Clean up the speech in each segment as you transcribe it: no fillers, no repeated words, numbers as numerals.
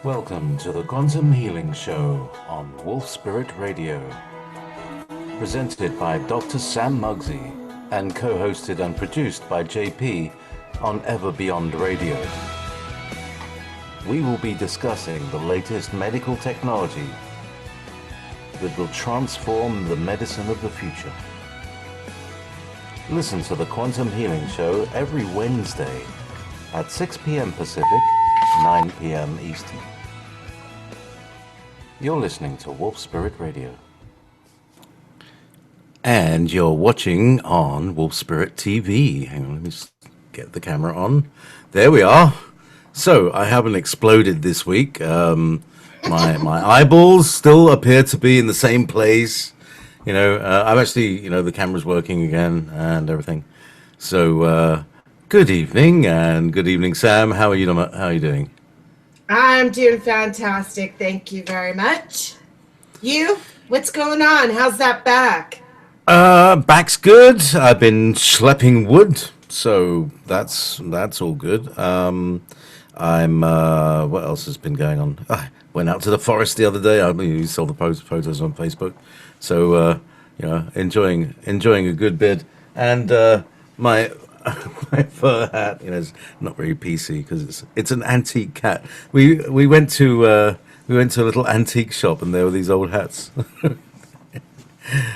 Welcome to the Quantum Healing Show on Wolf Spirit Radio, presented by Dr. Sam Muggsy and co-hosted and produced by JP on Ever Beyond Radio. We will be discussing the latest medical technology that will transform the medicine of the future. Listen to the Quantum Healing Show every Wednesday at 6 p.m. Pacific, 9 p.m. Eastern. You're listening to Wolf Spirit Radio. And you're watching on Wolf Spirit TV. Hang on, let me just get the camera on. There we are. So, I haven't exploded this week. My eyeballs still appear to be in the same place. I'm actually, the camera's working again and everything. So, good evening, and good evening, Sam. How are you doing? I'm doing fantastic. Thank you very much. You? What's going on? How's that back? Back's good. I've been schlepping wood, so that's all good. What else has been going on? I went out to the forest the other day. You saw the photos on Facebook. So, enjoying a good bit. And my fur hat, is not very PC because it's an antique hat. We went to a little antique shop and there were these old hats.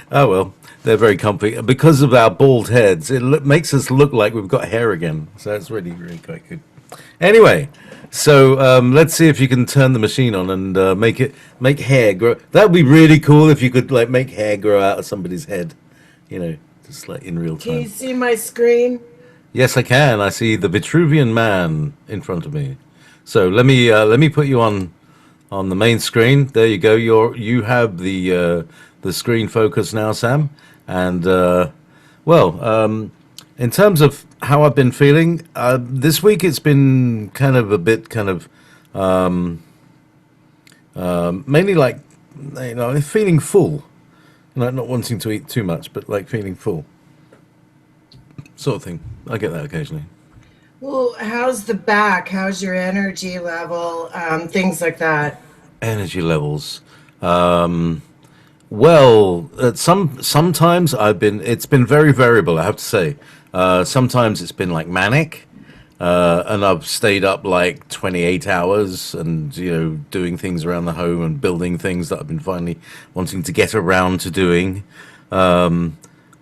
Oh well, they're very comfy. Because of our bald heads, it makes us look like we've got hair again. So it's really quite good. Anyway, so let's see if you can turn the machine on and make hair grow. That would be really cool if you could make hair grow out of somebody's head, just in real time. Can you see my screen? Yes, I can. I see the Vitruvian Man in front of me. So let me put you on the main screen. There you go. You have the screen focus now, Sam. And in terms of how I've been feeling this week, it's been mainly feeling full, not wanting to eat too much, but feeling full, sort of thing. I get that occasionally. Well, how's the back? How's your energy level? Things like that. Energy levels. Sometimes it's been very variable, I have to say. Sometimes it's been manic, and I've stayed up 28 hours and, doing things around the home and building things that I've been finally wanting to get around to doing.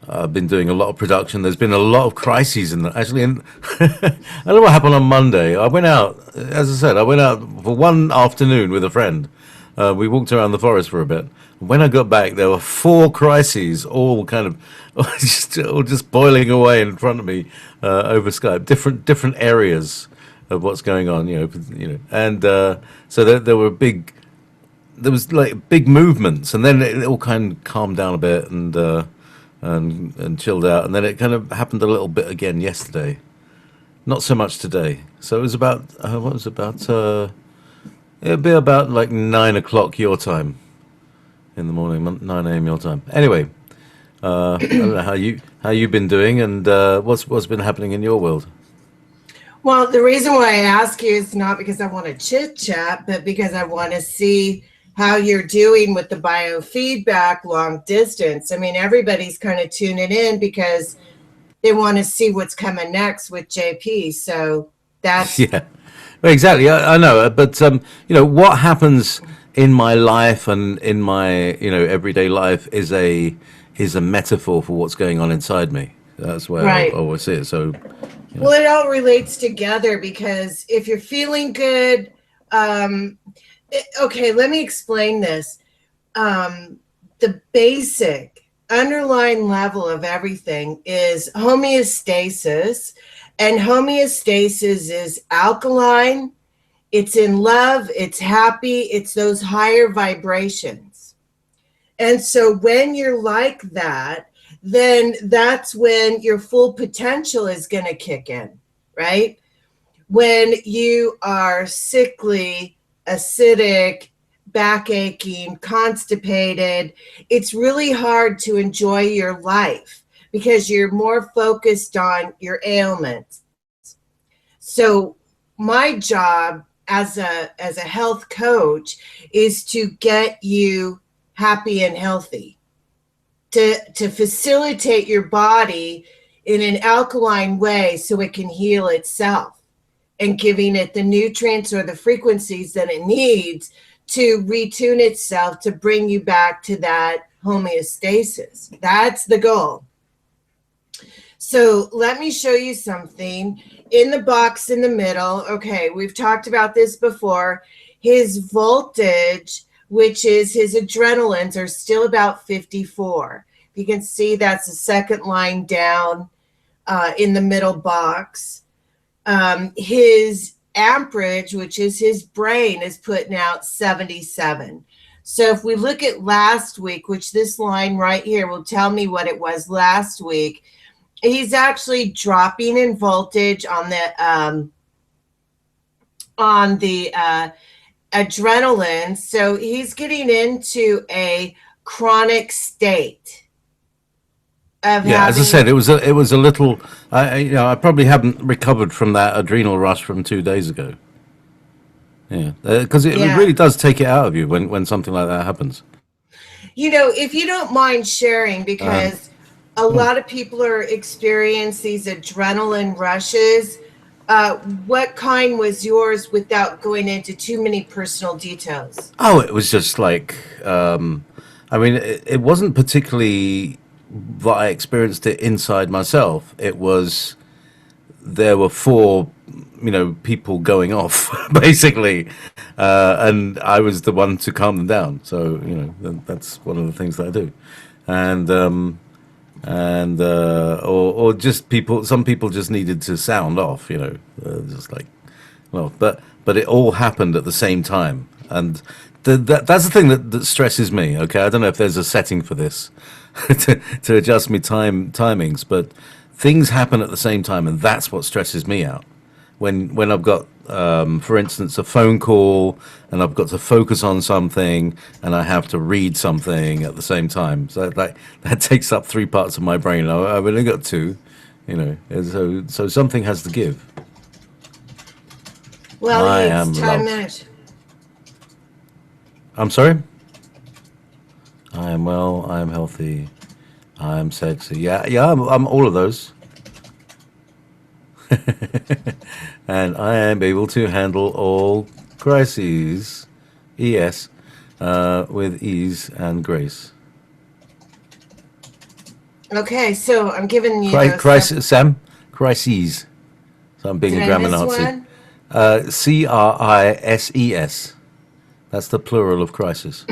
I've been doing a lot of production. There's been a lot of crises actually. I don't know what happened on Monday. I went out, as I said, for one afternoon with a friend. We walked around the forest for a bit. When I got back, there were 4 crises, all kind of just boiling away in front of me over Skype. Different areas of what's going on, and so there were big movements, and then it all kind of calmed down a bit and chilled out, and then it kind of happened a little bit again yesterday. Not so much today. So it was about it'd be about 9 o'clock your time in the morning, 9 a.m. your time. Anyway, I don't know how you've been doing, and what's been happening in your world. Well, the reason why I ask you is not because I want to chit chat, but because I want to see how you're doing with the biofeedback long distance. I mean, everybody's kind of tuning in because they want to see what's coming next with JP. So that's yeah, exactly. I know, but what happens in my life and in my everyday life is a metaphor for what's going on inside me. That's where I always see it. So, well, it all relates together because if you're feeling good. Okay, let me explain this. The basic underlying level of everything is homeostasis, and homeostasis is alkaline, it's in love, it's happy, it's those higher vibrations. And so when you're like that, then that's when your full potential is going to kick in, right? When you are sickly, acidic, back aching, constipated, it's really hard to enjoy your life because you're more focused on your ailments. So my job as a health coach is to get you happy and healthy, to facilitate your body in an alkaline way so it can heal itself, and giving it the nutrients or the frequencies that it needs to retune itself to bring you back to that homeostasis. That's the goal. So let me show you something in the box in the middle. Okay, we've talked about this before. His voltage, which is his adrenalines, are still about 54. You can see that's the second line down in the middle box. His amperage, which is his brain, is putting out 77. So if we look at last week, which this line right here will tell me what it was last week, he's actually dropping in voltage on the adrenaline. So he's getting into a chronic state. Yeah, as I said, it was a little. I probably haven't recovered from that adrenal rush from 2 days ago. Yeah, because it really does take it out of you when something like that happens. If you don't mind sharing, because a lot of people are experiencing these adrenaline rushes. What kind was yours, without going into too many personal details? Oh, it was just like, it wasn't particularly that I experienced it inside myself. It was, there were four, people going off, basically, and I was the one to calm them down. So, that's one of the things that I do. Or just people, some people just needed to sound off, just like, but it all happened at the same time. And that's the thing that stresses me. Okay. I don't know if there's a setting for this to adjust me timings, but things happen at the same time. And that's what stresses me out. When I've got, for instance, a phone call and I've got to focus on something and I have to read something at the same time. So that takes up 3 parts of my brain. I've only got 2, and so something has to give. Well, it's time out. I'm sorry? I am well, I am healthy, I am sexy. Yeah, I'm all of those. And I am able to handle all crises, with ease and grace. Okay, so I'm giving you crisis, Sam. Crises. So I'm being a grammar Nazi. CRISES. That's the plural of crisis.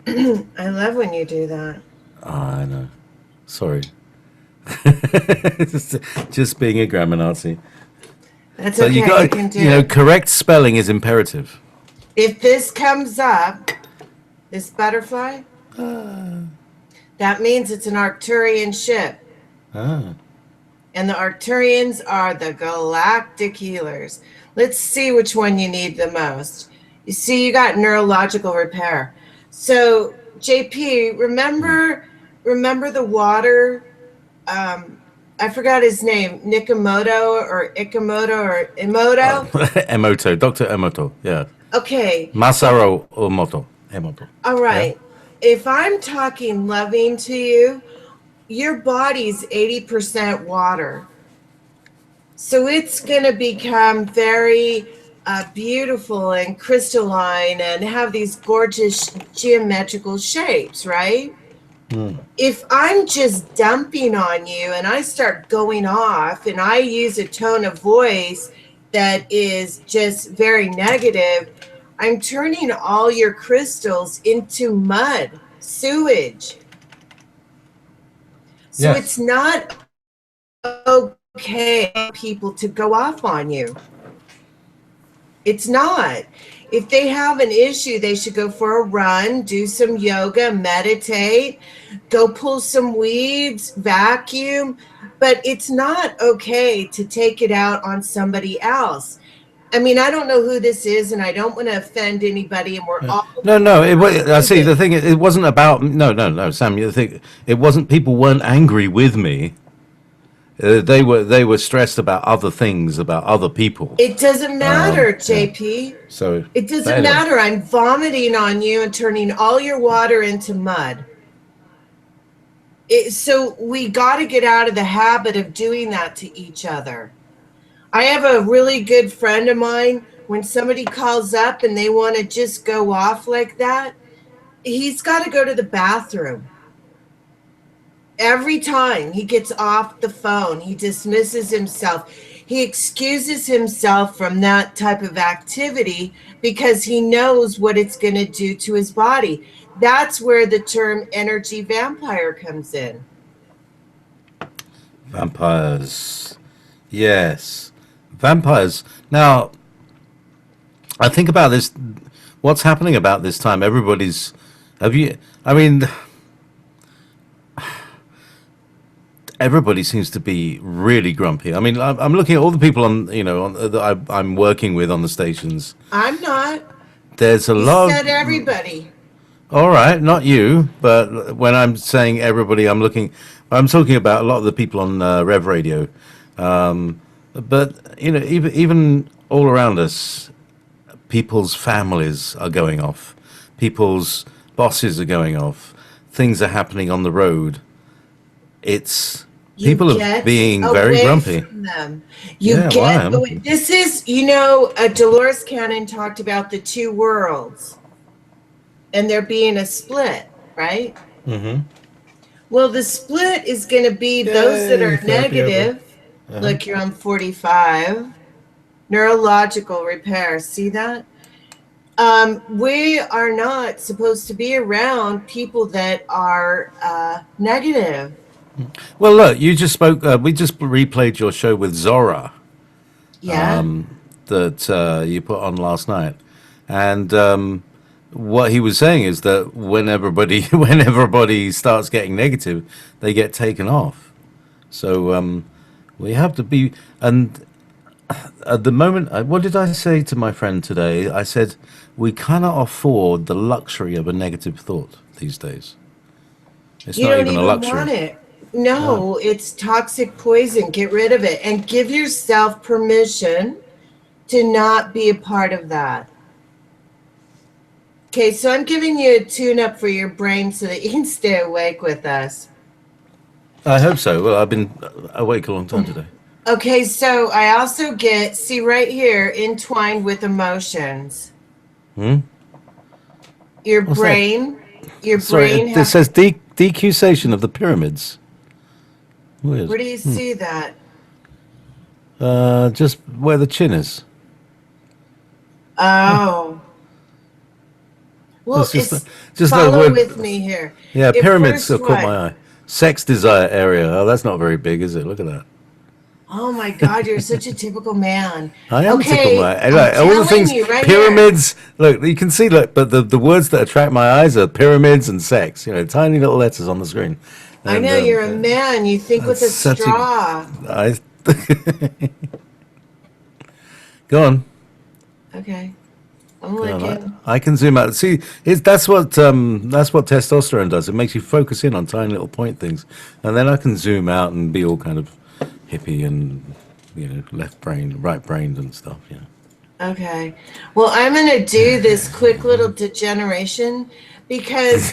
I love when you do that. I know. Sorry. Just being a grammar Nazi. That's okay. You can do correct spelling is imperative. If this comes up, this butterfly, that means it's an Arcturian ship. And the Arcturians are the galactic healers. Let's see which one you need the most. You see, you got neurological repair. So, JP, remember the water? I forgot his name. Nikamoto or Ikamoto or Emoto? Emoto, Dr. Emoto, yeah. Okay. Masaru Emoto. All right. Yeah. If I'm talking loving to you, your body's 80% water. So it's going to become very beautiful and crystalline and have these gorgeous geometrical shapes, right? If I'm just dumping on you and I start going off and I use a tone of voice that is just very negative, I'm turning all your crystals into mud, sewage. So It's not okay for people to go off on you. It's not. If they have an issue, they should go for a run, do some yoga, meditate, go pull some weeds, vacuum. But it's not okay to take it out on somebody else. I mean, I don't know who this is, and I don't want to offend anybody. And we're all I see. The thing it wasn't about no, Sam. The thing it wasn't. People weren't angry with me. They were stressed about other things, about other people. It doesn't matter, Yeah. JP. So It doesn't anyway, matter. I'm vomiting on you and turning all your water into mud. So we got to get out of the habit of doing that to each other. I have a really good friend of mine. When somebody calls up and they want to just go off like that, he's got to go to the bathroom. Every time he gets off the phone, he dismisses himself. He excuses himself from that type of activity because he knows what it's going to do to his body. That's where the term energy vampire comes in. vampires. Yes, vampires. Now I think about this. What's happening about this time? Everybody's. Have you? I mean, everybody seems to be really grumpy. I mean, I'm looking at all the people on, that I'm working with on the stations. I'm not. There's a You lot said of, everybody. all right, not you, but when I'm saying everybody, I'm talking about a lot of the people on Rev Radio. But, even all around us, people's families are going off, people's bosses are going off, things are happening on the road. It's You people are get being very away grumpy. from them. Yeah, well, I am. This is, Dolores Cannon talked about the two worlds and there being a split, right? Mm-hmm. Well, the split is going to be those that Yay, are therapy over. negative. Look, you're on 45. Neurological repair. See that? We are not supposed to be around people that are negative. Well, look, you just spoke. We just replayed your show with Zora Yeah. that you put on last night, and what he was saying is that when everybody starts getting negative, they get taken off. So we have to be. And at the moment, what did I say to my friend today? I said we cannot afford the luxury of a negative thought these days. It's You not don't even a even luxury. want it. No. No, it's toxic poison. Get rid of it and give yourself permission to not be a part of that. Okay, so I'm giving you a tune up for your brain so that you can stay awake with us. I hope so. Well, I've been awake a long time today. Okay, so I also see right here, entwined with emotions. Hmm? Your What's that? brain, your Sorry, brain it says decusation of the pyramids. Weird. where do you see that? Just where the chin is. Oh. Well, It's just that follow word. with me here. Yeah, It pyramids first have caught what? my eye. Sex desire area. Oh, that's not very big, is it? Look at that. Oh my God, you're such a typical man. I am tickled Okay, by it. I'm Like, all the telling things, you right here. pyramids. Look, you can see. Look, but the words that attract my eyes are pyramids and sex. Tiny little letters on the screen. I And know you're a man. You think with that's a such a. straw. I. Go on. Okay, I'm Go on. looking. I can zoom out. See, that's what testosterone does. It makes you focus in on tiny little point things, and then I can zoom out and be all kind of hippie and left brain, right brained and stuff. Okay. Well, I'm going to do this quick little degeneration because,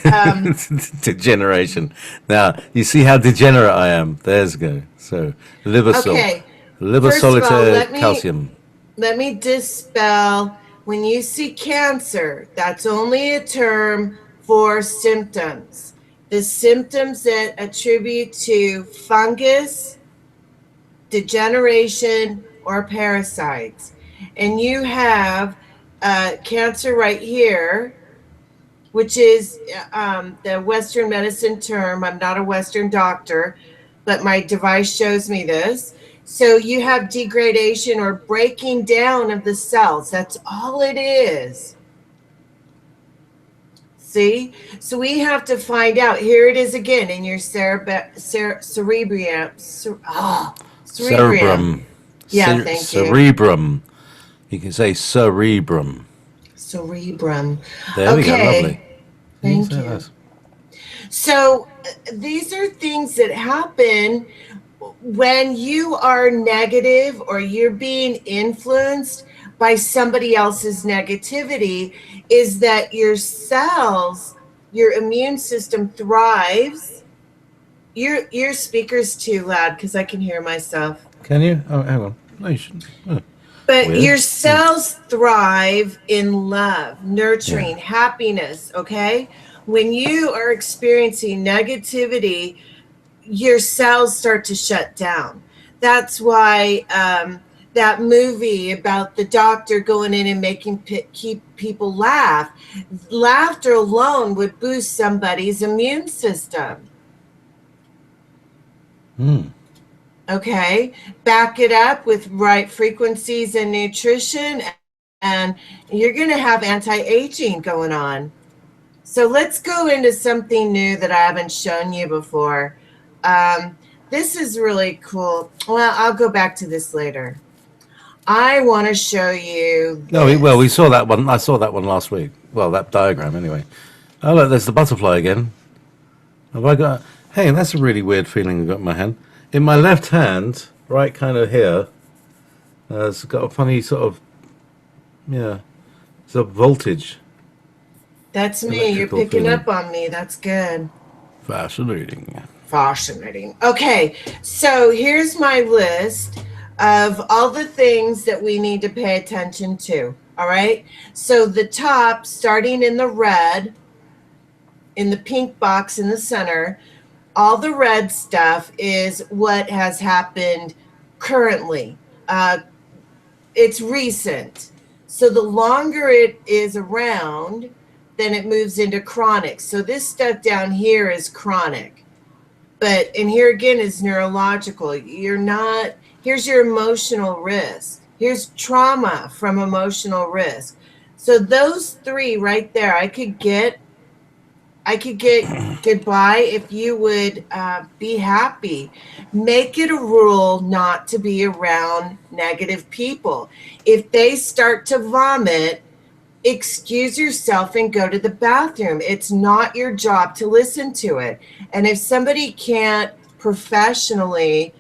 Degeneration. Now you see how degenerate I am. There's go. So liver okay, liver first of all, solitaire calcium. let me dispel. When you see cancer, that's only a term for symptoms. The symptoms that attribute to fungus, degeneration, or parasites. And you have cancer right here, which is the Western medicine term. I'm not a Western doctor, but my device shows me this. So you have degradation or breaking down of the cells. That's all it is. See? So we have to find out. Here it is again in your cerebrium. Cerebrum. Yeah, thank you. Cerebrum. You can say cerebrum. Cerebrum. There we go. Okay. Lovely. Thank you. So these are things that happen when you are negative or you're being influenced by somebody else's negativity, is that your cells, your immune system thrives. Your speaker's too loud because I can hear myself. Can you? Oh, hang on. No, you shouldn't. Oh, But weird. your cells thrive in love, Yeah. nurturing, happiness, okay? When you are experiencing negativity, your cells start to shut down. That's why that movie about the doctor going in and making keep people laugh, laughter alone would boost somebody's immune system. Okay, back it up with right frequencies and nutrition, and you're going to have anti-aging going on. So let's go into something new that I haven't shown you before. This is really cool. Well, I'll go back to this later. I want to show you No, well, we this. saw that one. I saw that one last week. Well, that diagram, anyway. Oh, look, there's the butterfly again. Have I got? Hey, that's a really weird feeling I've got in my hand. In my left hand, right kind of here, it's got a funny sort of, yeah, it's a voltage. That's me. You're Electrical picking feeling. up on me. That's good. Fascinating. Fascinating. Okay, so here's my list of all the things that we need to pay attention to. All right. So the top, starting in the red, in the pink box in the center, all the red stuff is what has happened currently. It's recent. So the longer it is around, then it moves into chronic. So this stuff down here is chronic. But, and here again is neurological. You're not, here's your emotional risk. Here's trauma from emotional risk. So those three right there, I could get goodbye if you would be happy. Make it a rule not to be around negative people. If they start to vomit, excuse yourself and go to the bathroom. It's not your job to listen to it. And if somebody can't professionally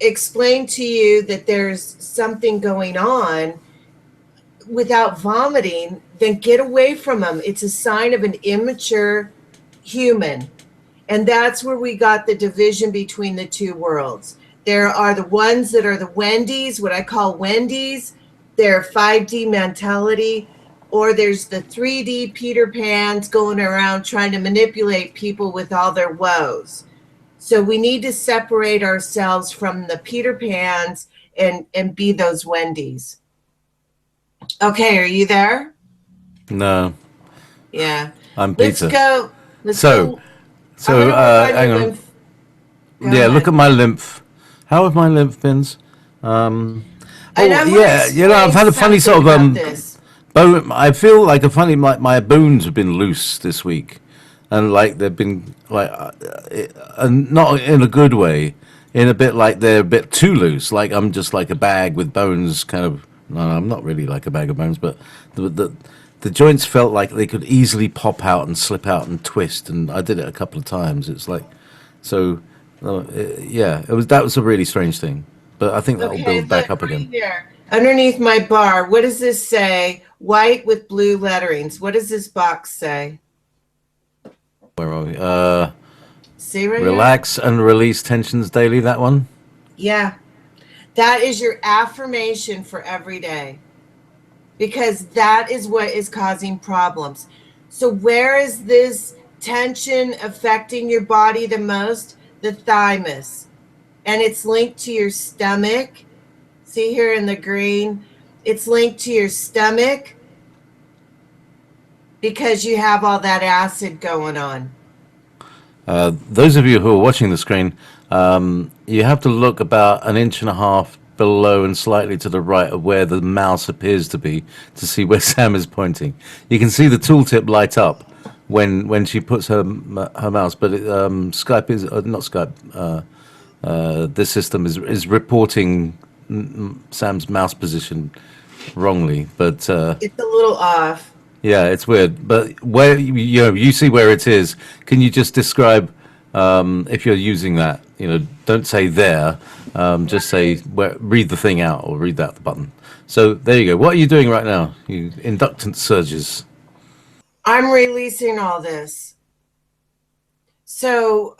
explain to you that there's something going on without vomiting, then get away from them. It's a sign of an immature human. And that's where we got the division between the two worlds. There are the ones that are the Wendy's, what I call Wendy's, their 5D mentality, or there's the 3D Peter Pans going around trying to manipulate people with all their woes. So we need to separate ourselves from the Peter Pans and be those Wendy's. Okay, are you there? No, Yeah. I'm Let's Peter. go. Let's So, go. I'm so gonna work on hang your on. lymph. Go Yeah, look ahead. at my lymph. How have my lymph bins? And Oh I'm gonna yeah, you know, I've explain had a funny something sort of about this. bone. I feel like a funny, like my bones have been loose this week, and like they've been like, and not in a good way, in a bit like they're a bit too loose. Like I'm just like a bag with bones, kind of. No, I'm not really like a bag of bones, but the joints felt like they could easily pop out and slip out and twist, and I did it a couple of times. It's like, so, yeah, that was a really strange thing, but I think that'll Okay, build back look up right again. here. Underneath my bar, what does this say? White with blue letterings. What does this box say? Where are we? See right here? Relax and release tensions daily. That one. Yeah. That is your affirmation for every day, because that is what is causing problems. So where is this tension affecting your body the most? The thymus. And it's linked to your stomach. See here in the green? It's linked to your stomach because you have all that acid going on. Those of you who are watching the screen, you have to look about an inch and a half below and slightly to the right of where the mouse appears to be to see where Sam is pointing. You can see the tooltip light up when she puts her mouse, but Skype is not Skype. This system is reporting Sam's mouse position wrongly, but It's a little off. yeah, it's weird. But where you know you see where it is, can you just describe if you're using that don't say there. Just say read the thing out or read that button. So there you go. What are you doing right now? You inductant surges. I'm releasing all this. So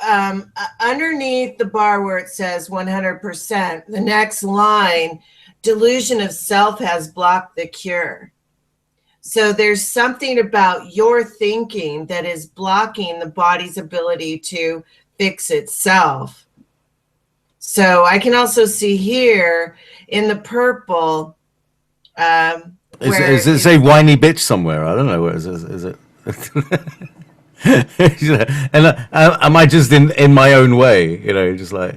underneath the bar where it says 100%, the next line, delusion of self has blocked the cure. So there's something about your thinking that is blocking the body's ability to fix itself. So I can also see here in the purple. Is it say whiny bitch somewhere? I don't know. Where is it? And am I just in my own way? Just like,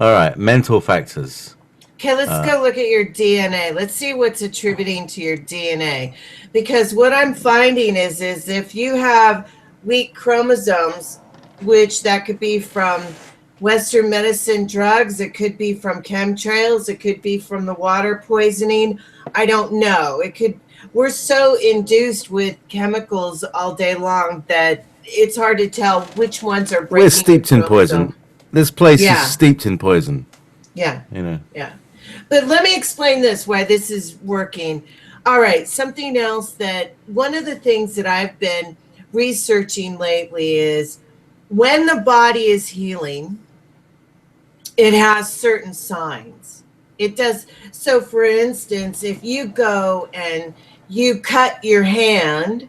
all right, mental factors. Okay, let's go look at your DNA. Let's see what's attributing to your DNA. Because what I'm finding is if you have weak chromosomes, which that could be from Western medicine drugs, it could be from chemtrails, it could be from the water poisoning. I don't know. We're so induced with chemicals all day long that it's hard to tell which ones are breaking. We're steeped in poison. This place is steeped in poison. Yeah. Yeah. But let me explain why this is working. All right. Something else one of the things that I've been researching lately is when the body is healing, it has certain signs. It does. So for instance, if you go and you cut your hand,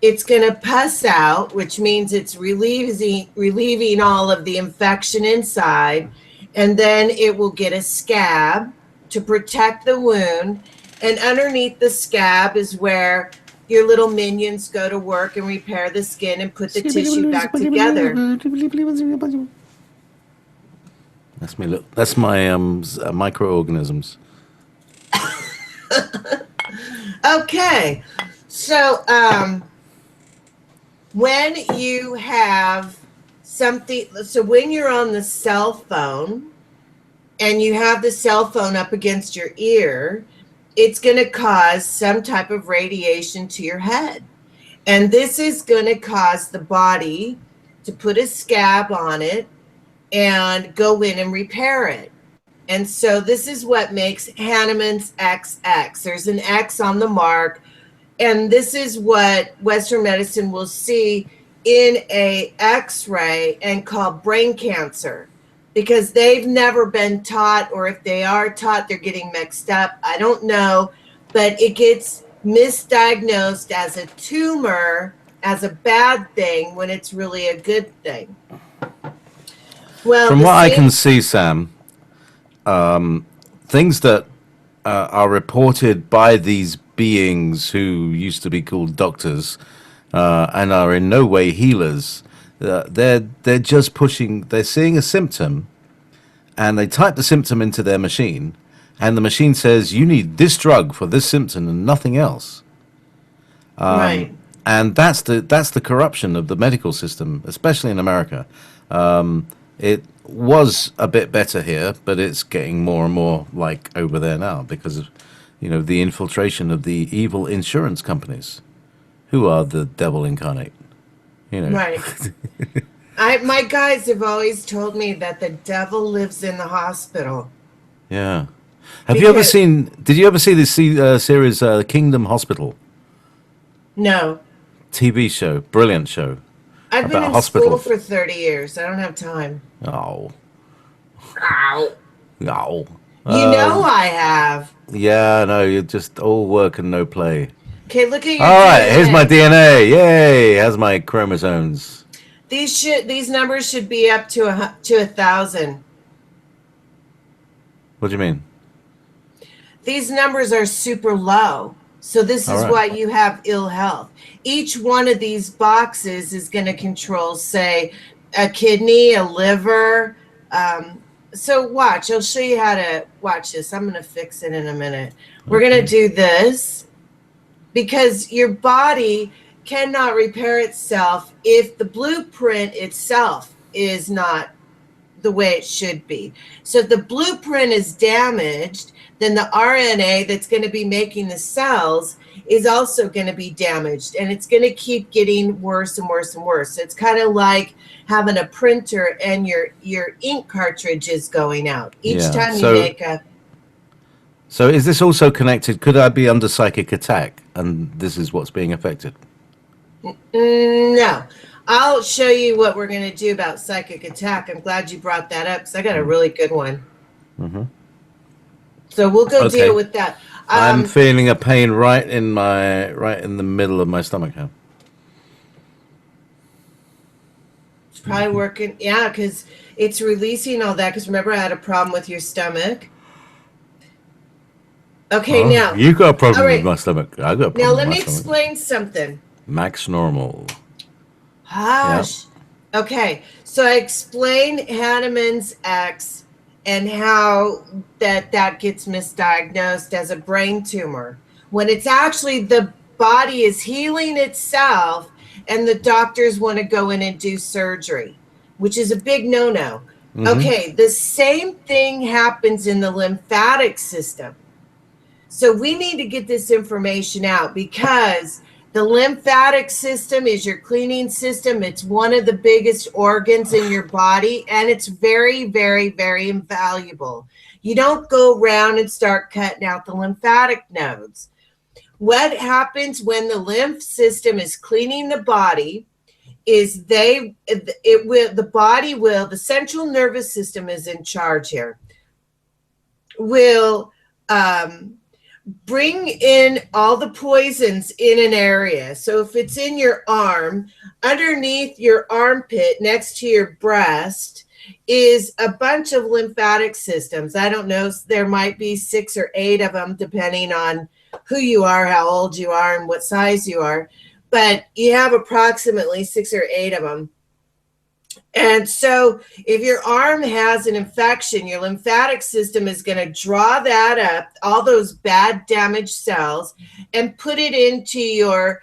it's going to pus out, which means it's relieving all of the infection inside. And then it will get a scab to protect the wound. And underneath the scab is where your little minions go to work and repair the skin and put the tissue back together. That's me. Look, that's my microorganisms. Okay, so when you have something, so when you're on the cell phone and you have the cell phone up against your ear, it's going to cause some type of radiation to your head. And this is going to cause the body to put a scab on it and go in and repair it. And so this is what makes Hahnemann's XX. There's an X on the mark. And this is what Western medicine will see in a X-ray and call brain cancer, because they've never been taught, or if they are taught, they're getting mixed up. I don't know, but it gets misdiagnosed as a tumor, as a bad thing, when it's really a good thing. Well, from what I can see, Sam, things that are reported by these beings who used to be called doctors and are in no way healers, they're just pushing. They're seeing a symptom, and they type the symptom into their machine, and the machine says you need this drug for this symptom and nothing else. Right. And that's the corruption of the medical system, especially in America. It was a bit better here, but it's getting more and more like over there now because of, the infiltration of the evil insurance companies, who are the devil incarnate. Right. My guys have always told me that the devil lives in the hospital. Yeah. Did you ever see this series, Kingdom Hospital? No. TV show, brilliant show. I've been in school for 30 years. I don't have time. Oh. Ow. No. I have. Yeah, no, you're just all work and no play. Okay, look at your All DNA. right, here's my DNA. Yay, has my chromosomes. These numbers should be up to 1,000. What do you mean? These numbers are super low. So this is why you have ill health. Each one of these boxes is going to control, say, a kidney, a liver. So watch. I'll show you how to watch this. I'm going to fix it in a minute. We're going to do this because your body cannot repair itself if the blueprint itself is not the way it should be. So if the blueprint is damaged, then the RNA that's going to be making the cells is also going to be damaged, and it's going to keep getting worse and worse and worse. It's kind of like having a printer and your ink cartridge is going out each time you make a. So is this also connected? Could I be under psychic attack, and this is what's being affected? No. I'll show you what we're going to do about psychic attack. I'm glad you brought that up because I got a really good one. So we'll go deal with that. I'm feeling a pain right in the middle of my stomach now. It's probably working. Yeah, because it's releasing all that. Because remember, I had a problem with your stomach. Okay, now you got a problem with my stomach. I got a problem. Now let with me my stomach. explain something. Max normal. Hush. Yep. Okay, so I explained Hanneman's X and how that gets misdiagnosed as a brain tumor when it's actually the body is healing itself and the doctors want to go in and do surgery, which is a big no-no. Okay, the same thing happens in the lymphatic system. So we need to get this information out because the lymphatic system is your cleaning system. It's one of the biggest organs in your body, and it's very, very, very invaluable. You don't go around and start cutting out the lymphatic nodes. What happens when the lymph system is cleaning the body is the central nervous system is in charge here, will bring in all the poisons in an area. So if it's in your arm, underneath your armpit, next to your breast, is a bunch of lymphatic systems. I don't know, there might be 6 or 8 of them, depending on who you are, how old you are, and what size you are. But you have approximately 6 or 8 of them. And so if your arm has an infection, your lymphatic system is going to draw that up, all those bad damaged cells, and put it into your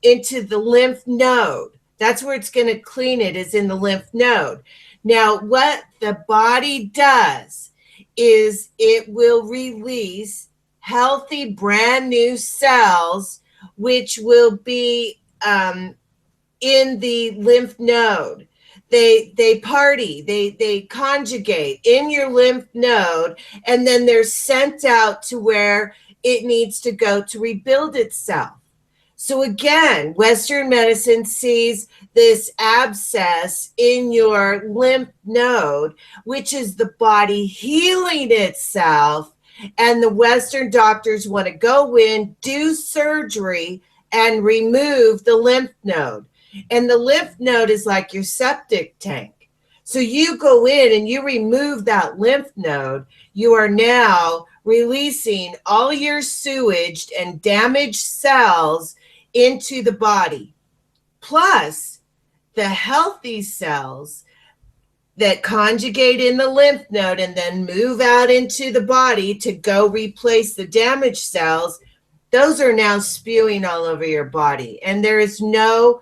into the lymph node. That's where it's going to clean it, is in the lymph node. Now, what the body does is it will release healthy, brand new cells, which will be in the lymph node. They party, they conjugate in your lymph node, and then they're sent out to where it needs to go to rebuild itself. So again, Western medicine sees this abscess in your lymph node, which is the body healing itself, and the Western doctors want to go in, do surgery, and remove the lymph node. And the lymph node is like your septic tank. So you go in and you remove that lymph node, you are now releasing all your sewage and damaged cells into the body, plus the healthy cells that conjugate in the lymph node and then move out into the body to go replace the damaged cells. Those are now spewing all over your body, and there is no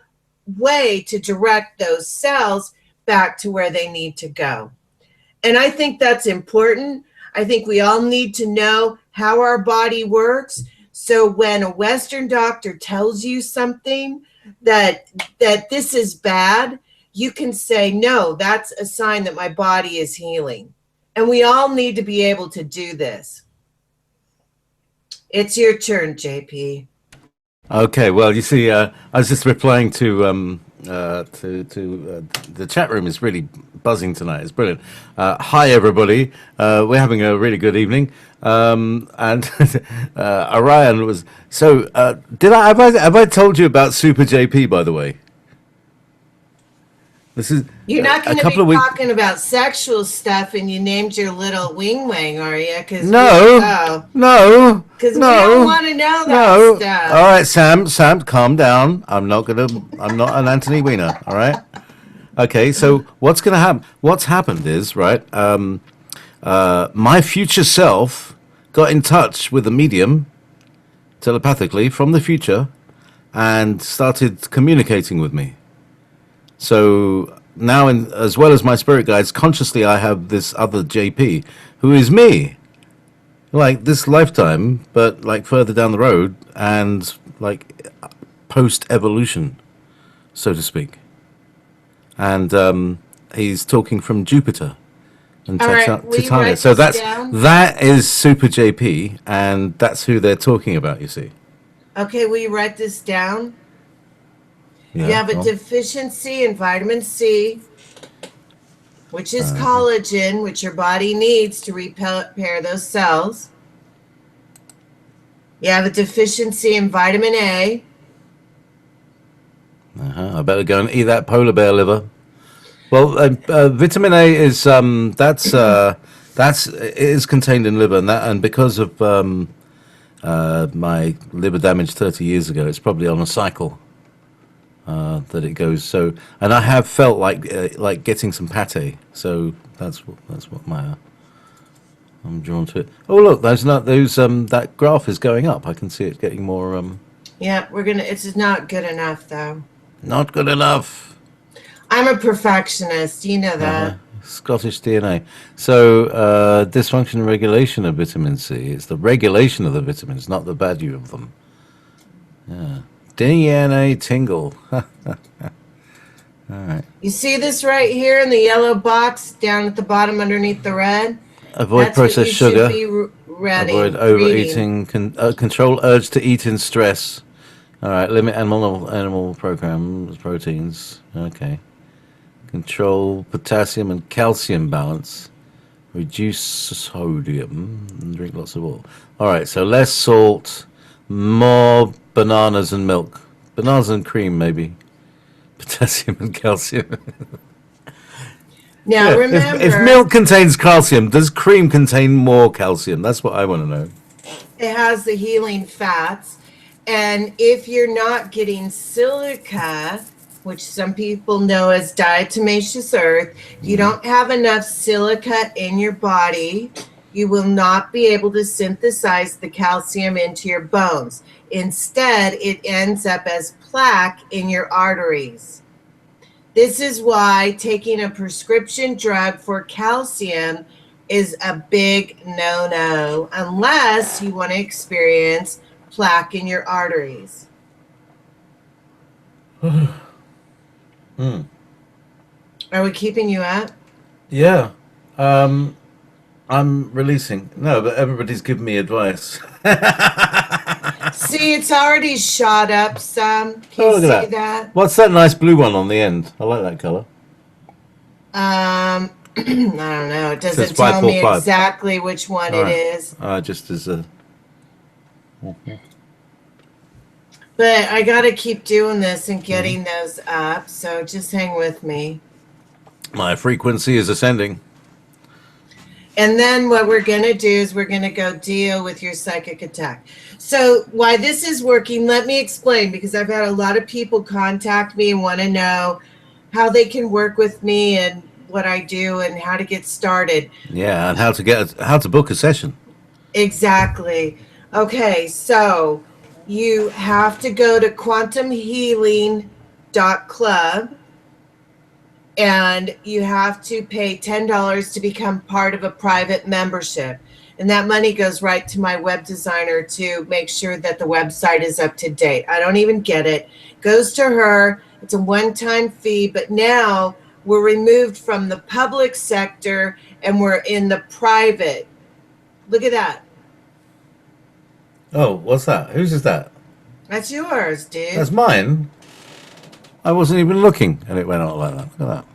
way to direct those cells back to where they need to go. And I think that's important. I think we all need to know how our body works. So when a Western doctor tells you something that this is bad, you can say, no, that's a sign that my body is healing. And we all need to be able to do this. It's your turn, JP. Okay, well, you see, I was just replying to the chat room is really buzzing tonight. It's brilliant. Hi, everybody. We're having a really good evening. And Orion was so. Have I told you about Super JP? By the way, this is you're not going to be talking about sexual stuff, and you named your little wing wang, are you? Because no, because we don't want to know that stuff. All right, Sam, calm down. I'm not an Anthony Weiner. All right. Okay, so what's going to happen? What's happened is, right, my future self got in touch with a medium telepathically from the future and started communicating with me. So now, as well as my spirit guides, consciously I have this other JP who is me. like this lifetime, but like further down the road, and like post evolution, so to speak. And he's talking from Jupiter and All right, will you Titania. write So this down? that is Super JP, and that's who they're talking about. You see? Okay, will you write this down? You Yeah. have a Well, deficiency in vitamin C, which is collagen, which your body needs to repair those cells. You have a deficiency in vitamin A. I better go and eat that polar bear liver. Well, vitamin A is that's it is contained in liver, and because of my liver damage 30 years ago, it's probably on a cycle that it goes. So, and I have felt like getting some pate. So that's what my I'm drawn to it. Oh look, there's not those that graph is going up. I can see it getting more Yeah, it's not good enough though. not good enough. I'm a perfectionist, you know Uh-huh. that. Scottish DNA. So dysfunction and regulation of vitamin C. It's the regulation of the vitamins, not the value of them. Yeah. DNA tingle. All right. You see this right here in the yellow box down at the bottom underneath the red? Avoid That's what processed you should sugar. be Avoid reading. overeating. Control urge to eat in stress. All right. Limit animal programs, proteins. Okay. Control potassium and calcium balance. Reduce sodium and drink lots of water. All right, so less salt, more bananas and milk. Bananas and cream, maybe. Potassium and calcium. Now Yeah, remember, if milk contains calcium, does cream contain more calcium? That's what I want to know. it has the healing fats. And if you're not getting silica, which some people know as diatomaceous earth, if you don't have enough silica in your body, you will not be able to synthesize the calcium into your bones. Instead, it ends up as plaque in your arteries. This is why taking a prescription drug for calcium is a big no-no, unless you want to experience plaque in your arteries. Are we keeping you up? Yeah. I'm releasing. No, but everybody's giving me advice. See, it's already shot up some. Can Oh, you look see at that. that? What's that nice blue one on the end? I like that color. I don't know. It Says doesn't tell me 545. exactly which one All it right. is. Just as a. But I got to keep doing this and getting those up. So just hang with me. My frequency is ascending. And then what we're going to do is we're going to go deal with your psychic attack. So why this is working, let me explain, because I've had a lot of people contact me and want to know how they can work with me and what I do and how to get started. Yeah, and how to book a session. Exactly. Okay, so you have to go to quantumhealing.club and you have to pay $10 to become part of a private membership. And that money goes right to my web designer to make sure that the website is up to date. I don't even get it. Goes to her. It's a one-time fee, but now we're removed from the public sector and we're in the private. Look at that. Oh, what's that? Whose is that? That's yours, dude. That's mine. I wasn't even looking, and it went out like that. Look at that.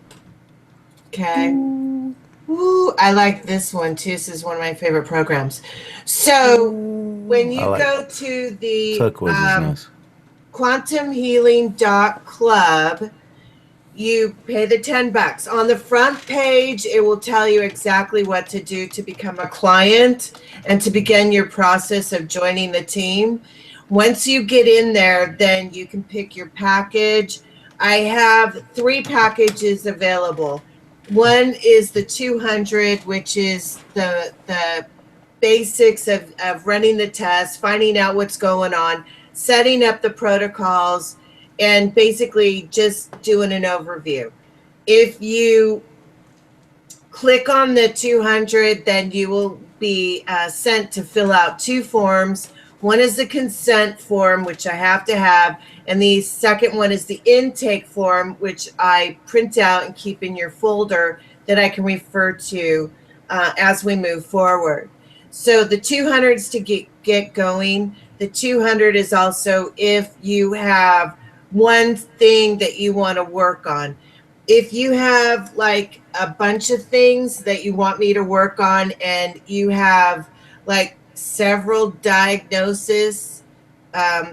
Okay. Ooh, I like this one too. This is one of my favorite programs. So when you go to the Turquoise is nice. quantumhealing.club, you pay the $10. On the front page, it will tell you exactly what to do to become a client and to begin your process of joining the team. Once you get in there, then you can pick your package. I have 3 packages available. One is the 200, which is the basics of running the test, finding out what's going on, setting up the protocols, and basically just doing an overview. If you click on the 200, then you will be sent to fill out 2 forms. One is the consent form, which I have to have, and the second one is the intake form, which I print out and keep in your folder that I can refer to as we move forward. So the 200 is to get going. The 200 is also if you have one thing that you want to work on. If you have like a bunch of things that you want me to work on and you have like several diagnoses,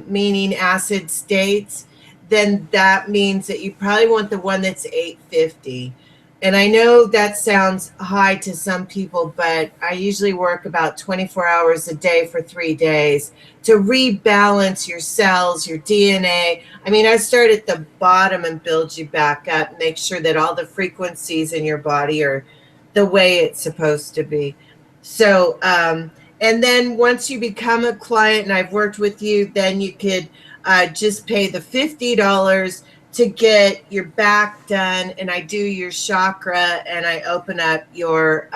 meaning acid states, then that means that you probably want the one that's 850. And I know that sounds high to some people, but I usually work about 24 hours a day for 3 days to rebalance your cells, your DNA. I mean, I start at the bottom and build you back up, make sure that all the frequencies in your body are the way it's supposed to be. So, and then once you become a client and I've worked with you, then you could just pay the $50 to get your back done, and I do your chakra and I open up your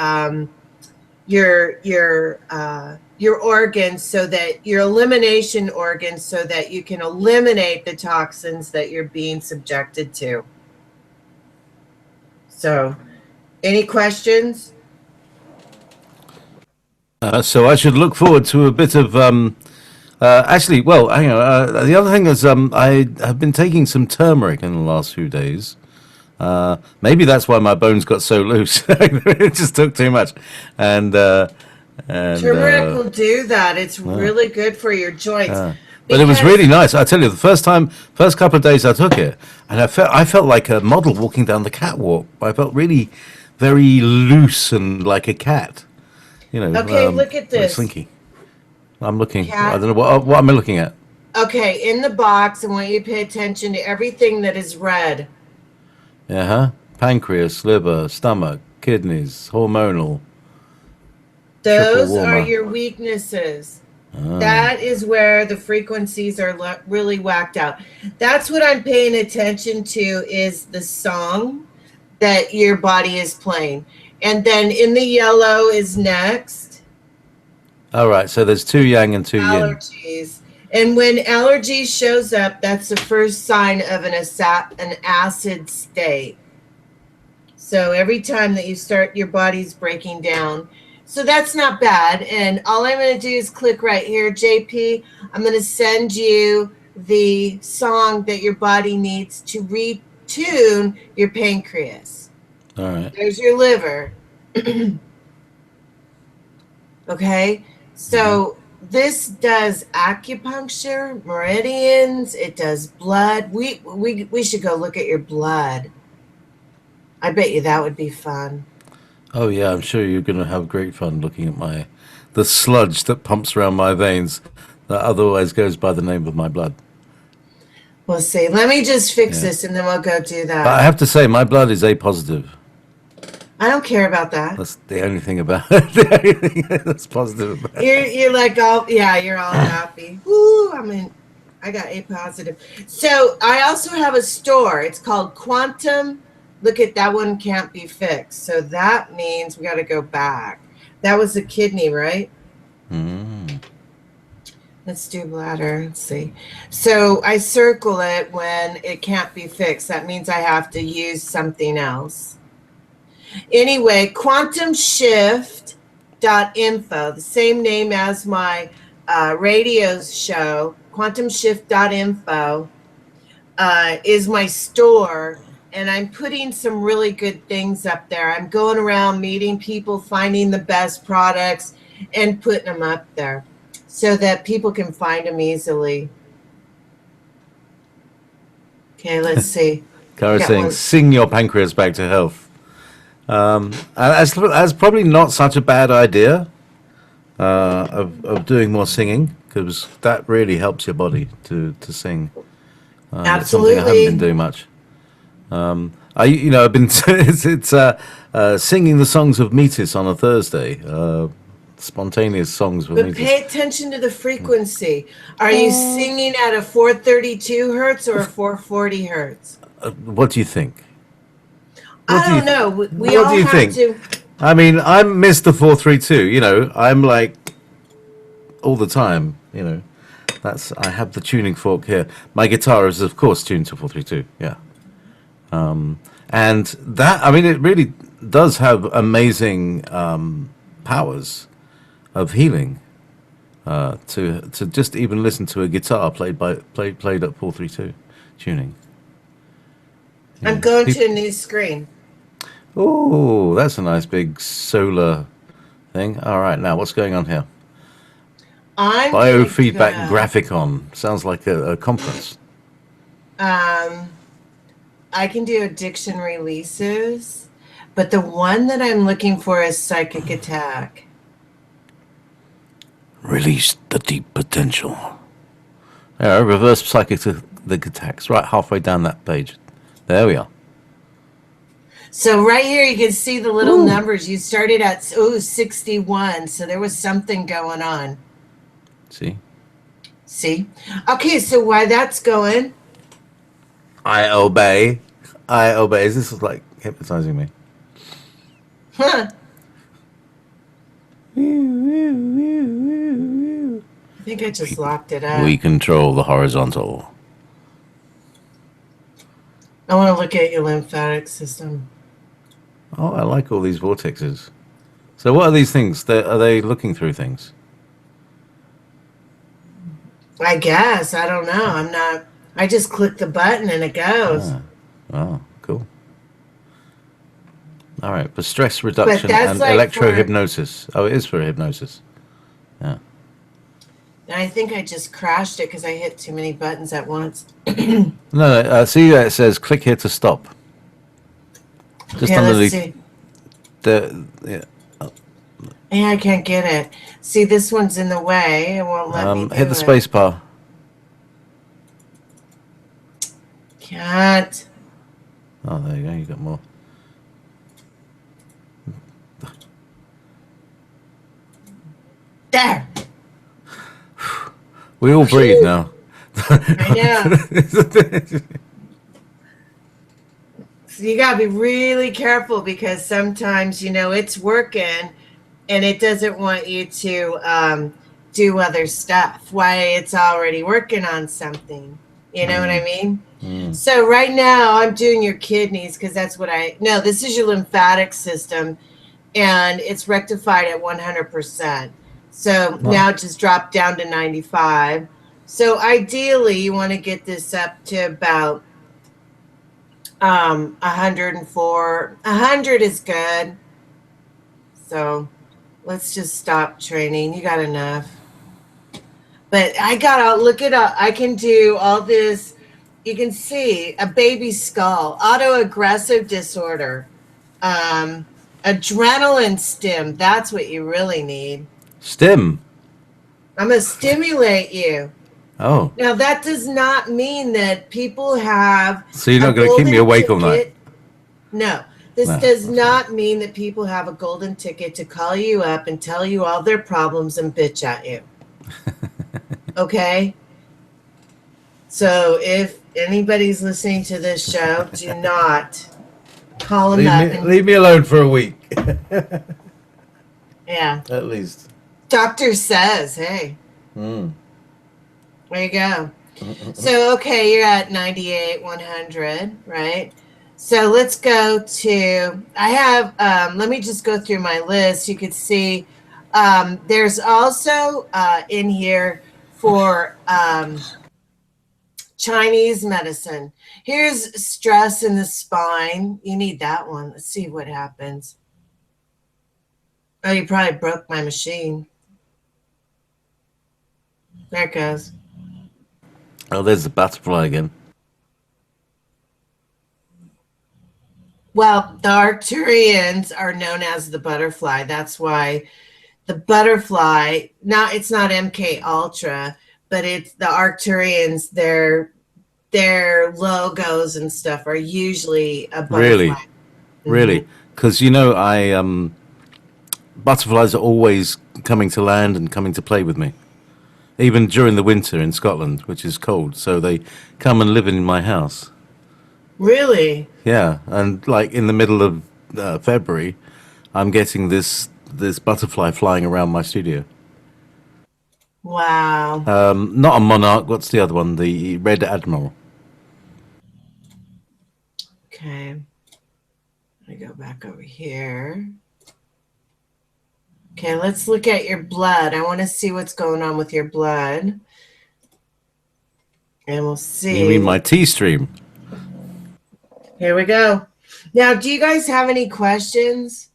organs, so that your elimination organs, so that you can eliminate the toxins that you're being subjected to. So, any questions? So I should look forward to a bit of actually, well, hang on. The other thing is, I have been taking some turmeric in the last few days. Maybe that's why my bones got so loose. It just took too much. And turmeric will do that. It's really good for your joints. But it was really nice. I tell you, the first couple of days I took it, and I felt like a model walking down the catwalk. I felt really very loose and like a cat. You know. Okay, look at this. Slinky. I'm looking. Cat. I don't know what am I looking at. Okay, in the box, I want you to pay attention to everything that is red. Pancreas, liver, stomach, kidneys, hormonal. Those are your weaknesses. That is where the frequencies are really whacked out. That's what I'm paying attention to, is the song that your body is playing. And then in the yellow is next. All right, so there's 2 yang and 2 yin. Allergies. And when allergies shows up, that's the first sign of an acid state. So every time that you start, your body's breaking down. So that's not bad. And all I'm going to do is click right here, JP. I'm going to send you the song that your body needs to retune your pancreas. All right. There's your liver. Okay. So this does acupuncture, meridians, it does blood. We should go look at your blood. I bet you that would be fun. Oh yeah, I'm sure you're going to have great fun looking at the sludge that pumps around my veins that otherwise goes by the name of my blood. We'll see. Let me just fix this and then we'll go do that. But I have to say, my blood is A positive. I don't care about that. That's the only thing about it. The only thing that's positive about it. You're like you're all happy. Woo, I got A positive. So I also have a store. It's called Quantum. Look at that one, can't be fixed. So that means we got to go back. That was a kidney, right? Let's do bladder. Let's see. So I circle it when it can't be fixed. That means I have to use something else. Anyway, quantumshift.info, the same name as my radio show, quantumshift.info is my store, and I'm putting some really good things up there. I'm going around meeting people, finding the best products, and putting them up there so that people can find them easily. Okay, let's see. Kara's saying, sing your pancreas back to health. That's probably not such a bad idea of doing more singing, because that really helps your body to sing. Absolutely. It's something I haven't been doing much. I've been it's singing the songs of Metis on a Thursday. Spontaneous songs with Metis. But pay attention to the frequency. Are you singing at a 432 hertz or a 440 hertz? What do you think? I don't know. We all have to. I mean, I'm Mr. 432, you know, I'm like all the time, you know. I have the tuning fork here. My guitar is, of course, tuned to 432, yeah. And that, I mean, it really does have amazing powers of healing. To just even listen to a guitar played at 432 tuning. I'm going to a new screen. Oh, that's a nice big solar thing. All right, now what's going on here? I'm Biofeedback graphicon. Sounds like a conference. I can do addiction releases, but the one that I'm looking for is psychic attack. Release the deep potential. Yeah, reverse psychic attacks. Right halfway down that page. There we are. So right here you can see the little numbers. You started at 61, so there was something going on. See? Okay, so while that's going, I obey. Is this like hypnotizing me? huh? I think I just locked it up. We control the horizontal. I want to look at your lymphatic system. Oh, I like all these vortexes. So what are these things? Are they looking through things? I guess. I don't know. I'm not. I just click the button and it goes. Oh, cool. All right, for stress reduction and like electro-hypnosis. Oh, it is for hypnosis. Yeah. And I think I just crashed it because I hit too many buttons at once. No, see that it says click here to stop. Just okay, underneath. let's see. Yeah. Yeah, I can't get it. See, this one's in the way. It won't let me do hit the space bar. Can't. Oh, there you go. You got more. There. We all breathe now. I know. So you gotta be really careful because sometimes, you know, it's working and it doesn't want you to do other stuff while it's already working on something. You know what I mean? So right now I'm doing your kidneys because that's what no, this is your lymphatic system and it's rectified at 100%. So now it just dropped down to 95. So ideally you want to get this up to about 104. 100 is good. So let's just stop training. You got enough. But I gotta look it up. I can do all this. You can see a baby skull, autoaggressive disorder, adrenaline stim. That's what you really need. Stim. I'm gonna stimulate you. Oh. Now that does not mean that people have. So you're not going to keep me awake all night? No. This does not mean that people have a golden ticket to call you up and tell you all their problems and bitch at you. Okay? So if anybody's listening to this show, do not call them up. Leave me alone for a week. Yeah. At least. Doctor says, hey. There you go. So, okay, you're at 98, 100, right? So let's go to, I have, let me just go through my list. You could see there's also in here for Chinese medicine. Here's stress in the spine. You need that one. Let's see what happens. Oh, you probably broke my machine. There it goes. Oh, there's the butterfly again. Well, the Arcturians are known as the butterfly. That's why the butterfly, it's not MK Ultra, but it's the Arcturians, their logos and stuff are usually a butterfly. Really? Because, you know, butterflies are always coming to land and coming to play with me. Even during the winter in Scotland, which is cold. So they come and live in my house. Really? Yeah. And like in the middle of February, I'm getting this butterfly flying around my studio. Wow. Not a monarch. What's the other one? The red admiral. Okay. Let me go back over here. Okay, let's look at your blood. I want to see what's going on with your blood. And we'll see. You mean my T stream? Here we go. Now, do you guys have any questions?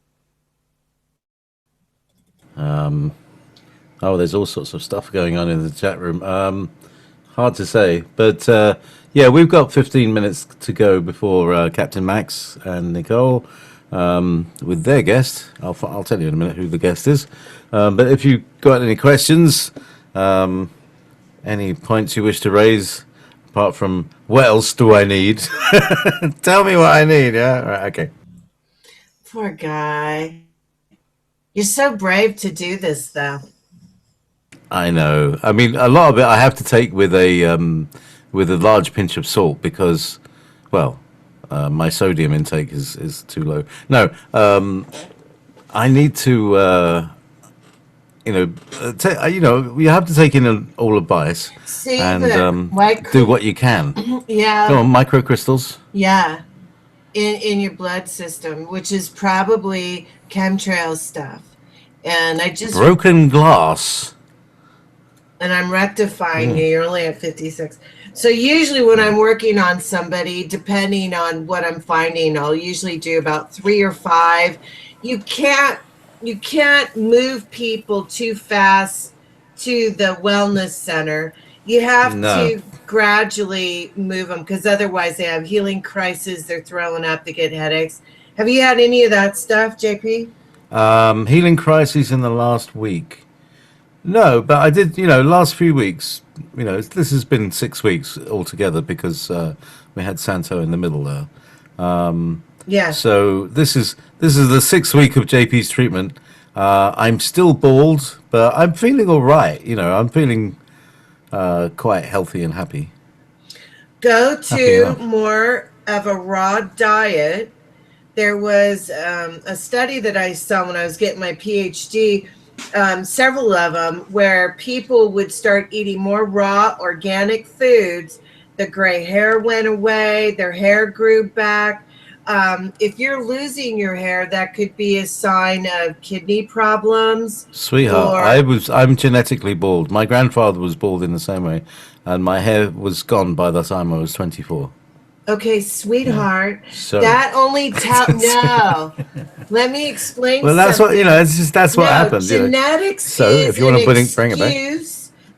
Oh, there's all sorts of stuff going on in the chat room. Hard to say, but yeah, we've got 15 minutes to go before Captain Max and Nicole with their guest. I'll tell you in a minute who the guest is. But if you got any questions, any points you wish to raise, apart from what else do I need? Tell me what I need. Yeah, all right, okay. Poor guy. You're so brave to do this, though. I know. I mean, a lot of it I have to take with a large pinch of salt because, well, my sodium intake is too low. No, I need to, you have to take in all advice See, and but do what you can. yeah, Go on, microcrystals. yeah, in your blood system, which is probably chemtrail stuff. And I just Broken glass. and I'm rectifying you. You're only at 56. So usually when I'm working on somebody, depending on what I'm finding, I'll usually do about 3 or 5. You can't move people too fast to the wellness center. You have to gradually move them because otherwise they have healing crises. They're throwing up. They get headaches. Have you had any of that stuff, JP? Healing crises in the last week. No, but I did, last few weeks, this has been 6 weeks altogether because we had Santo in the middle there. Yeah. So this is the 6th week of JP's treatment. I'm still bald, but I'm feeling all right. I'm feeling quite healthy and happy. Go to more of a raw diet. There was a study that I saw when I was getting my PhD, several of them, where people would start eating more raw organic foods. The gray hair went away, their hair grew back. If you're losing your hair, that could be a sign of kidney problems. Sweetheart, I'm genetically bald. My grandfather was bald in the same way, and my hair was gone by the time I was 24. Okay, sweetheart. Yeah. So that only no. Let me explain. Well, that's something. that's what happens. Genetics So is if you want to bring it back,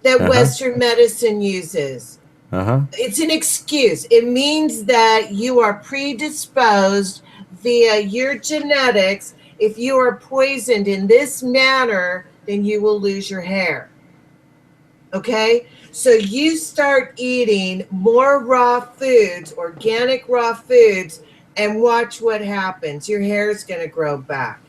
that Western medicine uses. It's an excuse. It means that you are predisposed via your genetics. If you are poisoned in this manner, then you will lose your hair. Okay? So you start eating more raw foods, organic raw foods, and watch what happens. Your hair is going to grow back.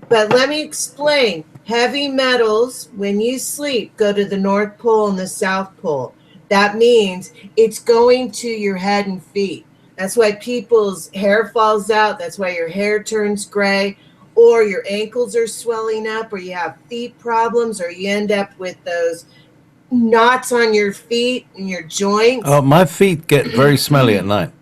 But let me explain. Heavy metals, when you sleep, go to the North Pole and the South Pole. That means it's going to your head and feet. That's why people's hair falls out. That's why your hair turns gray, or your ankles are swelling up, or you have feet problems, or you end up with those knots on your feet and your joints. Oh, my feet get very smelly at night,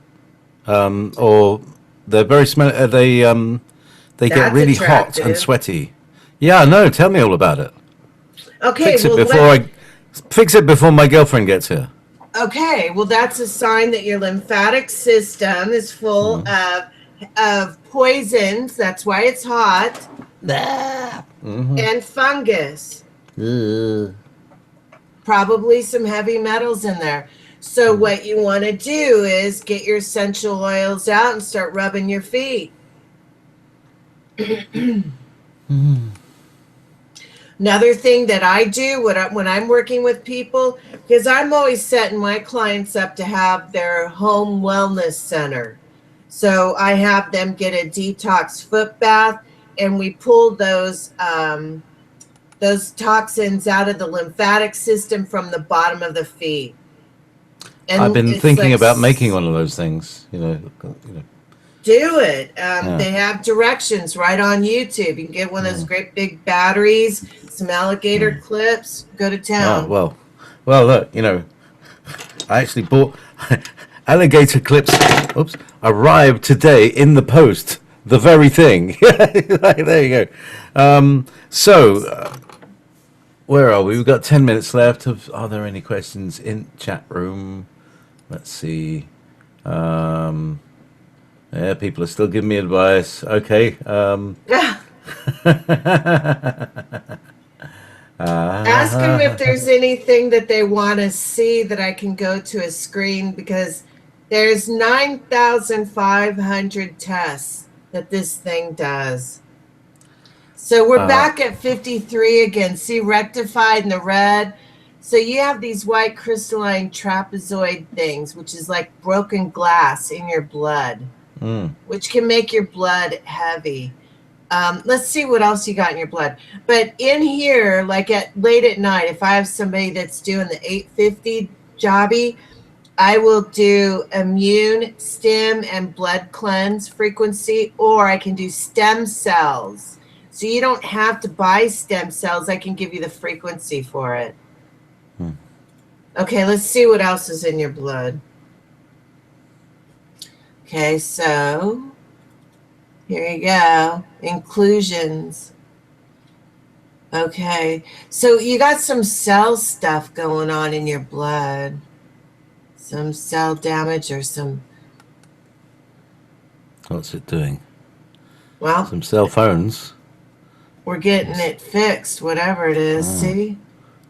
or they're very smelly. They get really hot and sweaty. Yeah, no. Tell me all about it. Okay, Fix it before my girlfriend gets here. Okay, well, that's a sign that your lymphatic system is full of poisons. That's why it's hot. And fungus. Probably some heavy metals in there. So what you want to do is get your essential oils out and start rubbing your feet. Another thing that I do when I'm working with people, because I'm always setting my clients up to have their home wellness center. So I have them get a detox foot bath, and we pull those toxins out of the lymphatic system from the bottom of the feet. And I've been thinking about making one of those things. Do do it. Yeah. They have directions right on YouTube. You can get one of those great big batteries, some alligator clips, go to town. Oh, well, look, I actually bought alligator clips. Oops, arrived today in the post. The very thing. There you go. Where are we? We've got 10 minutes left. Are there any questions in chat room? Let's see. Yeah, people are still giving me advice. Okay. Ask them if there's anything that they want to see that I can go to a screen, because there's 9,500 tests that this thing does. So we're back at 53 again. See, rectified in the red. So you have these white crystalline trapezoid things, which is like broken glass in your blood, which can make your blood heavy. Let's see what else you got in your blood. But in here, like late at night, if I have somebody that's doing the 850 jobby, I will do immune, stem, and blood cleanse frequency, or I can do stem cells. So you don't have to buy stem cells. I can give you the frequency for it. Okay, let's see what else is in your blood. Okay, so here you go. Inclusions. Okay, so you got some cell stuff going on in your blood. Some cell damage or some... What's it doing? Well, some cell phones. We're getting it fixed, whatever it is. See?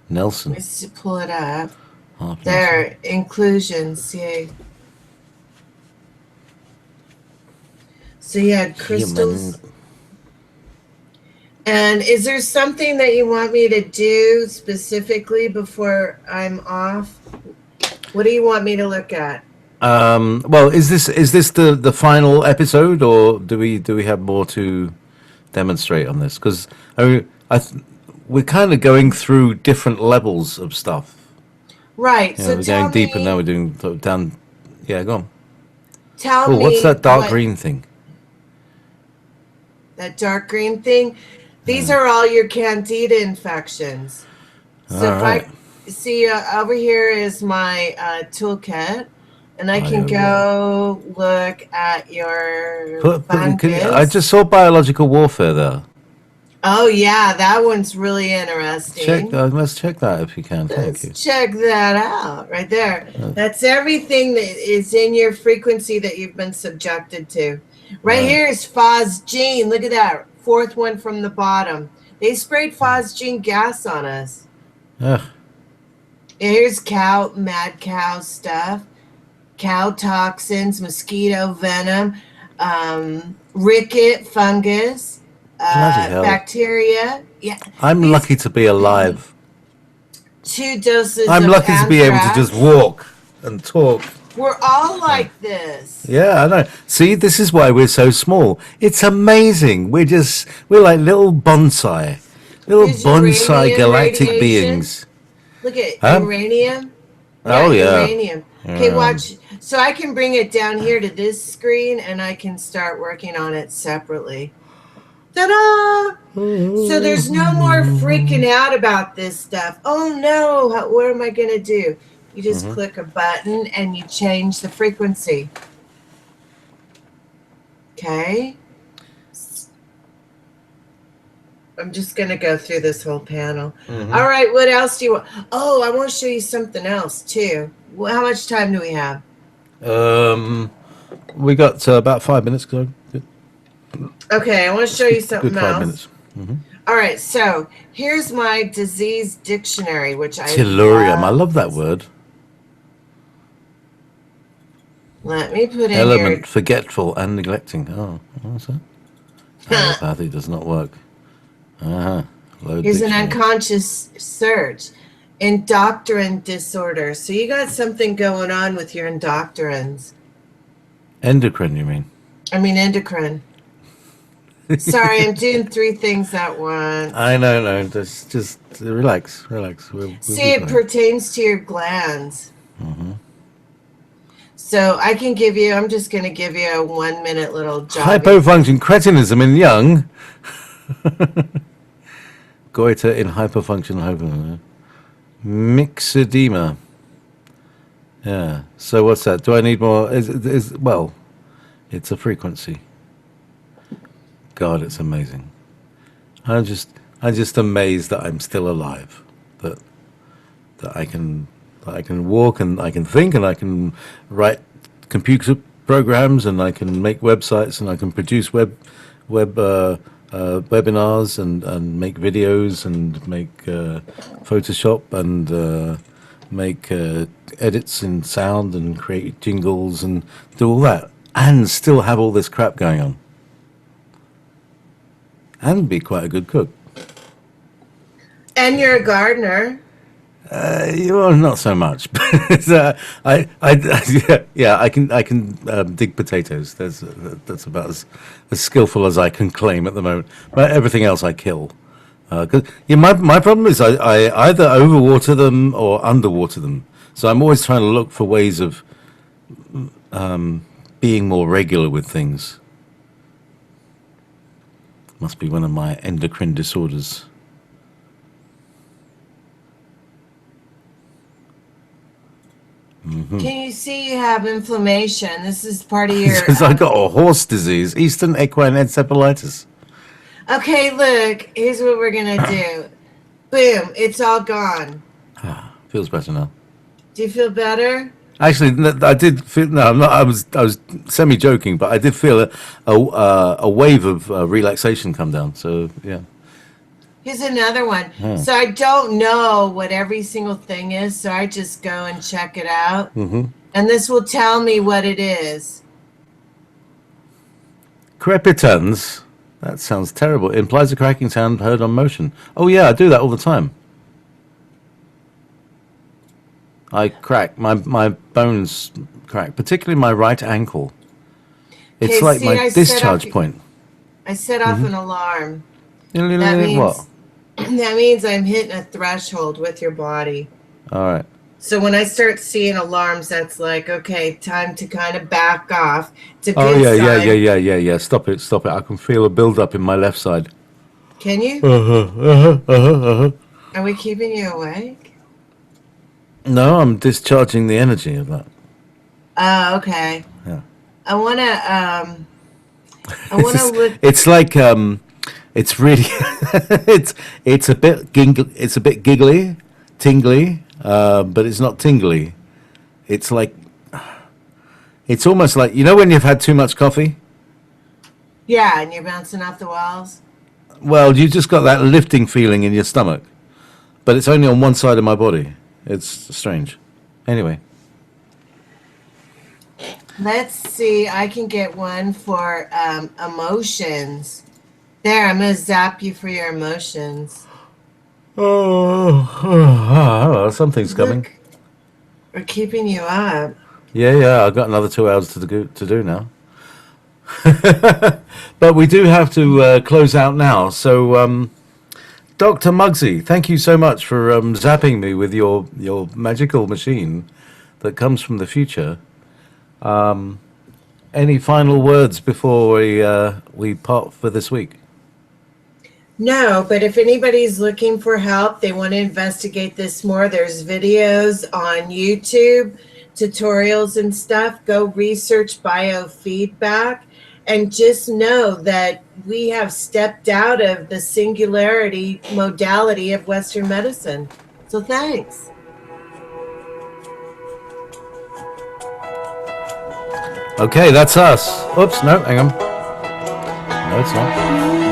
Nelson. Let's pull it up. Half There, Nelson. inclusions. See? So you had crystals. Human. And is there something that you want me to do specifically before I'm off? What do you want me to look at? Well, is this the final episode, or do we have more to demonstrate on this? Because we're kind of going through different levels of stuff. Right. So we're going deeper now. We're doing down. Yeah, go on. Tell me. What's that dark green thing? That dark green thing. These are all your candida infections. So all right. I see over here is my toolkit, and I can go look at your fungus. I just saw biological warfare there. Oh yeah, that one's really interesting. Let's check that if you can. Thank you. Check that out right there. That's everything that is in your frequency that you've been subjected to. Right here is phosgene. Look at that. Fourth one from the bottom. They sprayed phosgene gas on us. Ugh. Here's mad cow stuff. Cow toxins, mosquito venom, ricket fungus, bacteria. Yeah. I'm lucky to be alive. 2 doses I'm of lucky to be able to just walk and talk. We're all like this. Yeah, I know. See, this is why we're so small. It's amazing. We're like little bonsai. Galactic radiation. beings. Look at uranium. Oh, yeah. Uranium. Okay, watch. So I can bring it down here to this screen, and I can start working on it separately. Ta-da! So there's no more freaking out about this stuff. Oh, no. What am I going to do? You just click a button, and you change the frequency. Okay. I'm just going to go through this whole panel. All right, what else do you want? Oh, I want to show you something else, too. Well, how much time do we have? We got about 5 minutes. Good. Okay, I want to show you something Good 5 minutes. All right, so here's my disease dictionary, which I Tellurium. I love that word. Let me put in Element, forgetful and neglecting. Oh, what's that? Allopathy does not work. Here's an unconscious search. Endocrine disorder. So you got something going on with your endocrines. Endocrine, you mean? I mean endocrine. Sorry, I'm doing 3 things at once. I know, no. Just relax. See, it pertains to your glands. So I can give you, I'm just going to give you a 1 minute little job. Hypofunction, cretinism in young. Goiter in hypofunction, myxedema. Yeah. So what's that? Do I need more? Well, it's a frequency. God, it's amazing. I'm just amazed that I'm still alive. That I can walk and I can think and I can write computer programs and I can make websites and I can produce webinars and make videos and make Photoshop and make edits in sound and create jingles and do all that and still have all this crap going on and be quite a good cook. And you're a gardener. Well, not so much. But I can dig potatoes. That's about as skillful as I can claim at the moment. But everything else I kill. 'Cause, my problem is I either overwater them or underwater them. So I'm always trying to look for ways of being more regular with things. Must be one of my endocrine disorders. Can you see you have inflammation? This is part of your... Because I got a horse disease, Eastern equine encephalitis. Okay, look, here's what we're going to do. Boom, it's all gone. Feels better now. Do you feel better? Actually, I did feel. No, I'm not, I was semi-joking, but I did feel a wave of relaxation come down. So, yeah. Here's another one. So I don't know what every single thing is, so I just go and check it out. And this will tell me what it is. Crepitans. That sounds terrible. It implies a cracking sound heard on motion. Oh, yeah, I do that all the time. I crack. My bones crack, particularly my right ankle. It's Okay, like see, my discharge point. I set off an alarm. What? That means I'm hitting a threshold with your body. All right. So when I start seeing alarms, that's like, okay, time to kind of back off. It's a Oh, good yeah. sign. Stop it. I can feel a build-up in my left side. Can you? Are we keeping you awake? No, I'm discharging the energy of that. Oh, okay. Yeah. I want to look. It's like it's really it's a bit giggly, tingly, but it's not tingly. It's like it's almost like, you know, when you've had too much coffee. Yeah, and you're bouncing off the walls. Well, you just got that lifting feeling in your stomach, but it's only on one side of my body. It's strange. Anyway. Let's see. I can get one for emotions. There, I'm going to zap you for your emotions. Oh, something's coming. Look, we're keeping you up. Yeah. I've got another 2 hours to do now. But we do have to close out now. So, Dr. Muggsy, thank you so much for zapping me with your magical machine that comes from the future. Any final words before we part for this week? No, but if anybody's looking for help, they want to investigate this more, there's videos on YouTube, tutorials and stuff. Go research biofeedback and just know that we have stepped out of the singularity modality of Western medicine. So thanks. Okay, that's us. Oops, no, hang on. No, it's not.